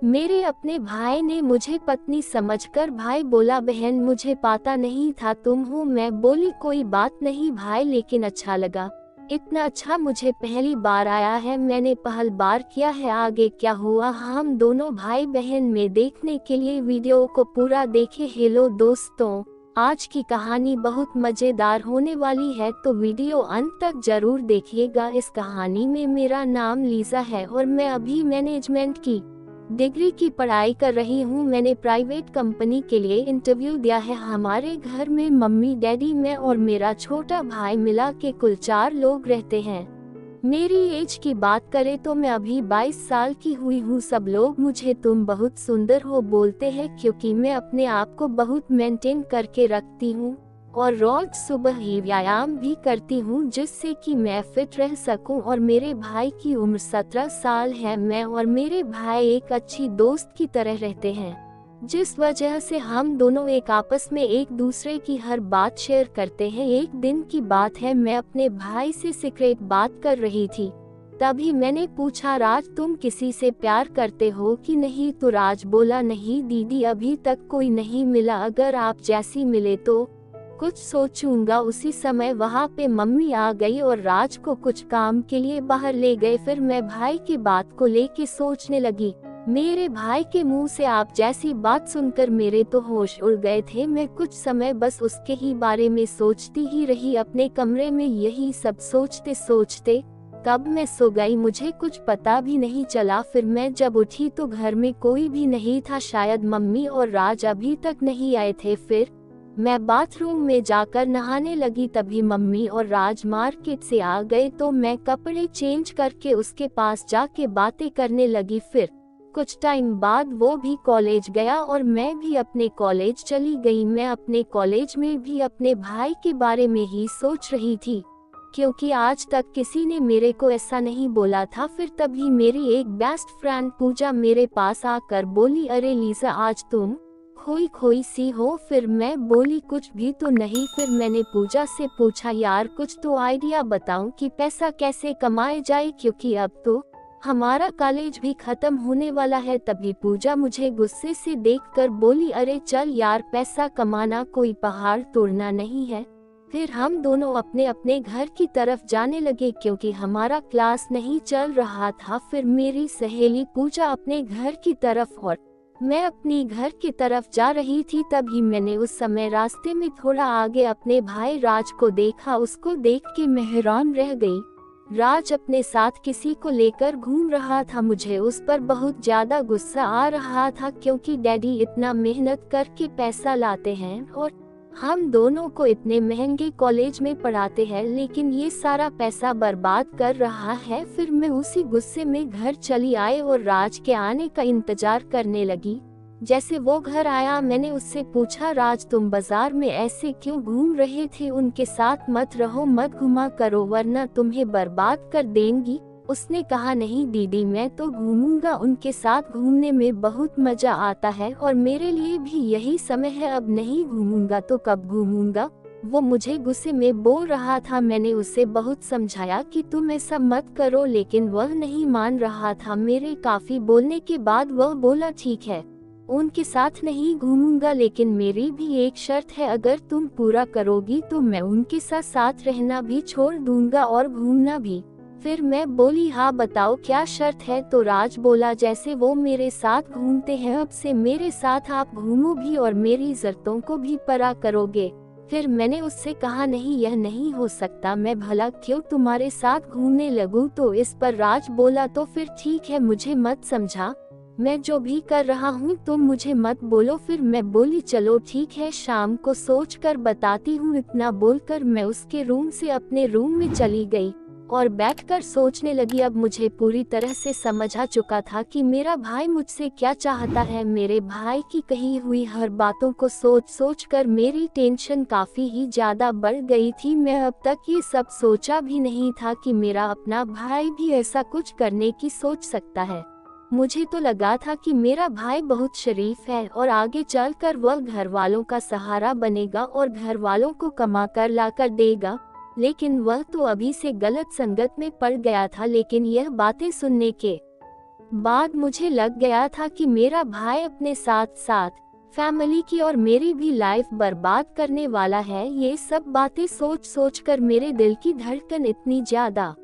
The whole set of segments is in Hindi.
मेरे अपने भाई ने मुझे पत्नी समझकर भाई बोला बहन मुझे पता नहीं था तुम हो। मैं बोली कोई बात नहीं भाई, लेकिन अच्छा लगा। इतना अच्छा मुझे पहली बार आया है, मैंने पहली बार किया है। आगे क्या हुआ हम दोनों भाई बहन में देखने के लिए वीडियो को पूरा देखे। हेलो दोस्तों, आज की कहानी बहुत मजेदार होने वाली है, तो वीडियो अंत तक जरूर देखिएगा। इस कहानी में मेरा नाम लीजा है और मैं अभी मैनेजमेंट की डिग्री की पढ़ाई कर रही हूँ। मैंने प्राइवेट कंपनी के लिए इंटरव्यू दिया है। हमारे घर में मम्मी डैडी मैं और मेरा छोटा भाई मिला के कुल 4 लोग रहते हैं। मेरी एज की बात करें तो मैं अभी 22 साल की हुई हूँ। सब लोग मुझे तुम बहुत सुंदर हो बोलते हैं, क्योंकि मैं अपने आप को बहुत मेंटेन करके रखती हूँ और रोज सुबह ही व्यायाम भी करती हूँ, जिससे कि मैं फिट रह सकूं। और मेरे भाई की उम्र 17 साल है। मैं और मेरे भाई एक अच्छी दोस्त की तरह रहते हैं, जिस वजह से हम दोनों एक आपस में एक दूसरे की हर बात शेयर करते हैं। एक दिन की बात है, मैं अपने भाई से सीक्रेट बात कर रही थी। तभी मैंने पूछा राज तुम किसी से प्यार करते हो कि नहीं? तो राज बोला नहीं दीदी, अभी तक कोई नहीं मिला, अगर आप जैसी मिले तो कुछ सोचूंगा। उसी समय वहाँ पे मम्मी आ गई और राज को कुछ काम के लिए बाहर ले गए। फिर मैं भाई की बात को लेके सोचने लगी। मेरे भाई के मुंह से आप जैसी बात सुनकर मेरे तो होश उड़ गए थे। मैं कुछ समय बस उसके ही बारे में सोचती ही रही अपने कमरे में। यही सब सोचते सोचते कब मैं सो गई मुझे कुछ पता भी नहीं चला। फिर मैं जब उठी तो घर में कोई भी नहीं था, शायद मम्मी और राज अभी तक नहीं आए थे। फिर मैं बाथरूम में जाकर नहाने लगी, तभी मम्मी और राज मार्केट से आ गए। तो मैं कपड़े चेंज करके उसके पास जाके बातें करने लगी। फिर कुछ टाइम बाद वो भी कॉलेज गया और मैं भी अपने कॉलेज चली गई। मैं अपने कॉलेज में भी अपने भाई के बारे में ही सोच रही थी, क्योंकि आज तक किसी ने मेरे को ऐसा नहीं बोला था। फिर तभी मेरी एक बेस्ट फ्रेंड पूजा मेरे पास आकर बोली अरे लीजा, आज तुम खोई खोई सी हो। फिर मैं बोली कुछ भी तो नहीं। फिर मैंने पूजा से पूछा यार कुछ तो आइडिया बताऊं कि पैसा कैसे कमाए जाए, क्योंकि अब तो हमारा कॉलेज भी खत्म होने वाला है। तभी पूजा मुझे गुस्से से देखकर बोली अरे चल यार, पैसा कमाना कोई पहाड़ तोड़ना नहीं है। फिर हम दोनों अपने अपने घर की तरफ जाने लगे, क्योंकि हमारा क्लास नहीं चल रहा था। फिर मेरी सहेली पूजा अपने घर की तरफ और मैं अपनी घर की तरफ जा रही थी। तभी मैंने उस समय रास्ते में थोड़ा आगे अपने भाई राज को देखा। उसको देख के मैं हैरान रह गई। राज अपने साथ किसी को लेकर घूम रहा था। मुझे उस पर बहुत ज्यादा गुस्सा आ रहा था, क्योंकि डैडी इतना मेहनत करके पैसा लाते हैं और हम दोनों को इतने महंगे कॉलेज में पढ़ाते हैं, लेकिन ये सारा पैसा बर्बाद कर रहा है। फिर मैं उसी गुस्से में घर चली आई और राज के आने का इंतजार करने लगी। जैसे वो घर आया मैंने उससे पूछा राज तुम बाजार में ऐसे क्यों घूम रहे थे? उनके साथ मत रहो, मत घुमा करो, वरना तुम्हें बर्बाद कर देंगी। उसने कहा नहीं दीदी, मैं तो घूमूंगा, उनके साथ घूमने में बहुत मजा आता है और मेरे लिए भी यही समय है। अब नहीं घूमूंगा तो कब घूमूंगा? वो मुझे गुस्से में बोल रहा था। मैंने उसे बहुत समझाया कि तुम ऐसा मत करो, लेकिन वह नहीं मान रहा था। मेरे काफी बोलने के बाद वह बोला ठीक है, उनके साथ नहीं घूमूंगा, लेकिन मेरी भी एक शर्त है, अगर तुम पूरा करोगी तो मैं उनके साथ साथ रहना भी छोड़ दूंगा और घूमना भी। फिर मैं बोली हाँ बताओ क्या शर्त है? तो राज बोला जैसे वो मेरे साथ घूमते हैं, अब से मेरे साथ आप घूमो भी और मेरी शर्तों को भी पूरा करोगे। फिर मैंने उससे कहा नहीं, यह नहीं हो सकता, मैं भला क्यों तुम्हारे साथ घूमने लगूं? तो इस पर राज बोला तो फिर ठीक है, मुझे मत समझा, मैं जो भी कर रहा हूँ तुम मुझे मत बोलो। फिर मैं बोली चलो ठीक है, शाम को सोच कर बताती हूँ। इतना बोलकर मैं उसके रूम से अपने रूम में चली गई और बैठकर सोचने लगी। अब मुझे पूरी तरह से समझ आ चुका था कि मेरा भाई मुझसे क्या चाहता है। मेरे भाई की कही हुई हर बातों को सोच सोच कर मेरी टेंशन काफी ही ज्यादा बढ़ गई थी। मैं अब तक ये सब सोचा भी नहीं था कि मेरा अपना भाई भी ऐसा कुछ करने की सोच सकता है। मुझे तो लगा था कि मेरा भाई बहुत शरीफ है और आगे चलकर वह घर वालों का सहारा बनेगा और घर वालों को कमा कर ला कर देगा, लेकिन वह तो अभी से गलत संगत में पड़ गया था। लेकिन यह बातें सुनने के बाद मुझे लग गया था कि मेरा भाई अपने साथ साथ फैमिली की और मेरी भी लाइफ बर्बाद करने वाला है। ये सब बातें सोच सोच कर मेरे दिल की धड़कन इतनी ज्यादा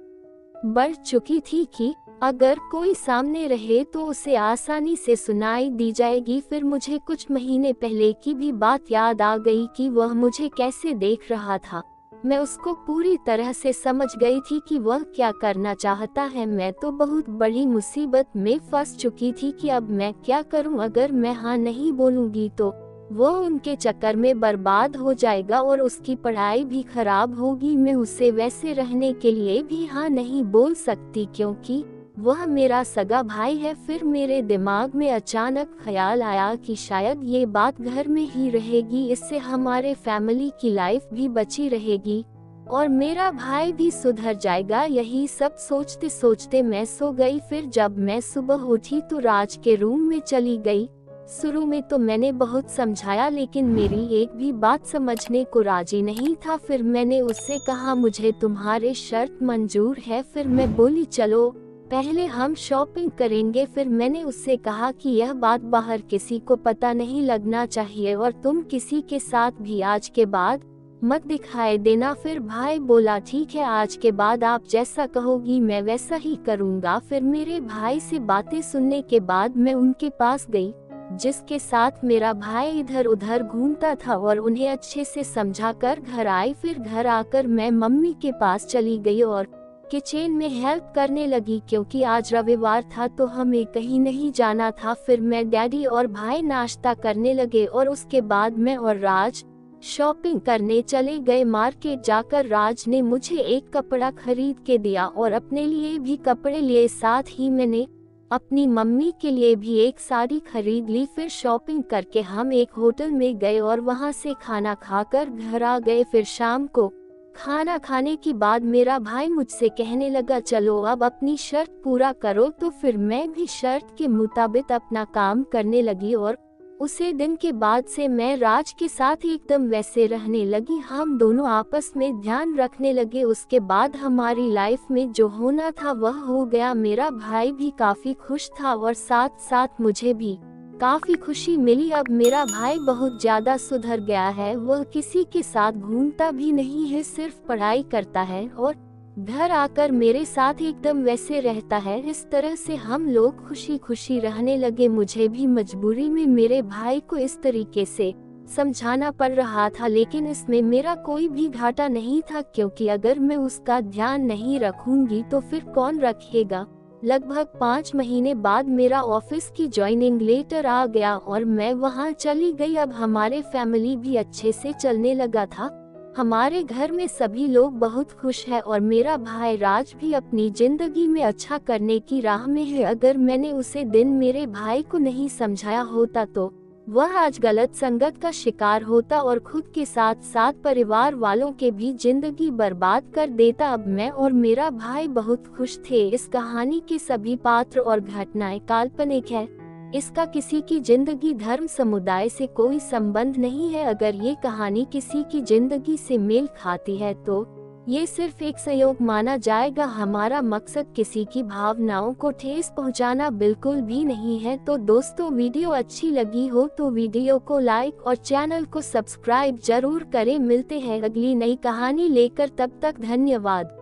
बढ़ चुकी थी कि अगर कोई सामने रहे तो उसे आसानी से सुनाई दी जाएगी। फिर मुझे कुछ महीने पहले की भी बात याद आ गई कि वह मुझे कैसे देख रहा था। मैं उसको पूरी तरह से समझ गई थी कि वह क्या करना चाहता है। मैं तो बहुत बड़ी मुसीबत में फंस चुकी थी कि अब मैं क्या करूं। अगर मैं हाँ नहीं बोलूंगी तो वो उनके चक्कर में बर्बाद हो जाएगा और उसकी पढ़ाई भी खराब होगी। मैं उसे वैसे रहने के लिए भी हाँ नहीं बोल सकती क्योंकि वह मेरा सगा भाई है। फिर मेरे दिमाग में अचानक ख्याल आया कि शायद ये बात घर में ही रहेगी, इससे हमारे फैमिली की लाइफ भी बची रहेगी और मेरा भाई भी सुधर जाएगा। यही सब सोचते सोचते मैं सो गई। फिर जब मैं सुबह उठी तो राज के रूम में चली गई। शुरू में तो मैंने बहुत समझाया लेकिन मेरी एक भी बात समझने को राजी नहीं था। फिर मैंने उससे कहा मुझे तुम्हारे शर्त मंजूर है। फिर मैं बोली चलो पहले हम शॉपिंग करेंगे। फिर मैंने उससे कहा कि यह बात बाहर किसी को पता नहीं लगना चाहिए और तुम किसी के साथ भी आज के बाद मत दिखाई देना। फिर भाई बोला ठीक है, आज के बाद आप जैसा कहोगी मैं वैसा ही करूँगा। फिर मेरे भाई से बातें सुनने के बाद मैं उनके पास गई जिसके साथ मेरा भाई इधर उधर घूमता था और उन्हें अच्छे से समझाकर घर आई। फिर घर आकर मैं मम्मी के पास चली गई और किचन में हेल्प करने लगी क्योंकि आज रविवार था तो हमें कहीं नहीं जाना था। फिर मैं डैडी और भाई नाश्ता करने लगे और उसके बाद मैं और राज शॉपिंग करने चले गए। मार्केट जाकर राज ने मुझे एक कपड़ा खरीद के दिया और अपने लिए भी कपड़े लिए। साथ ही मैंने अपनी मम्मी के लिए भी एक साड़ी खरीद ली। फिर शॉपिंग करके हम एक होटल में गए और वहां से खाना खाकर घर आ गए। फिर शाम को खाना खाने के बाद मेरा भाई मुझसे कहने लगा चलो अब अपनी शर्त पूरा करो। तो फिर मैं भी शर्त के मुताबिक अपना काम करने लगी और उसे दिन के बाद से मैं राज के साथ एकदम वैसे रहने लगी। हम दोनों आपस में ध्यान रखने लगे। उसके बाद हमारी लाइफ में जो होना था वह हो गया। मेरा भाई भी काफी खुश था और साथ साथ मुझे भी काफी खुशी मिली। अब मेरा भाई बहुत ज्यादा सुधर गया है। वह किसी के साथ घूमता भी नहीं है, सिर्फ पढ़ाई करता है और घर आकर मेरे साथ एकदम वैसे रहता है। इस तरह से हम लोग खुशी खुशी रहने लगे। मुझे भी मजबूरी में मेरे भाई को इस तरीके से समझाना पड़ रहा था लेकिन इसमें मेरा कोई भी घाटा नहीं था क्योंकि अगर मैं उसका ध्यान नहीं रखूंगी तो फिर कौन रखेगा। लगभग 5 महीने बाद मेरा ऑफिस की ज्वाइनिंग लेटर आ गया और मैं वहां चली गई। अब हमारे फैमिली भी अच्छे से चलने लगा था। हमारे घर में सभी लोग बहुत खुश हैं और मेरा भाई राज भी अपनी जिंदगी में अच्छा करने की राह में है। अगर मैंने उसे दिन मेरे भाई को नहीं समझाया होता तो वह आज गलत संगत का शिकार होता और खुद के साथ साथ परिवार वालों के भी जिंदगी बर्बाद कर देता। अब मैं और मेरा भाई बहुत खुश थे। इस कहानी के सभी पात्र और घटनाएं काल्पनिक है। इसका किसी की जिंदगी धर्म समुदाय से कोई संबंध नहीं है। अगर ये कहानी किसी की जिंदगी से मेल खाती है तो ये सिर्फ एक संयोग माना जाएगा। हमारा मकसद किसी की भावनाओं को ठेस पहुंचाना बिल्कुल भी नहीं है। तो दोस्तों वीडियो अच्छी लगी हो तो वीडियो को लाइक और चैनल को सब्सक्राइब जरूर करें। मिलते हैं अगली नई कहानी लेकर, तब तक धन्यवाद।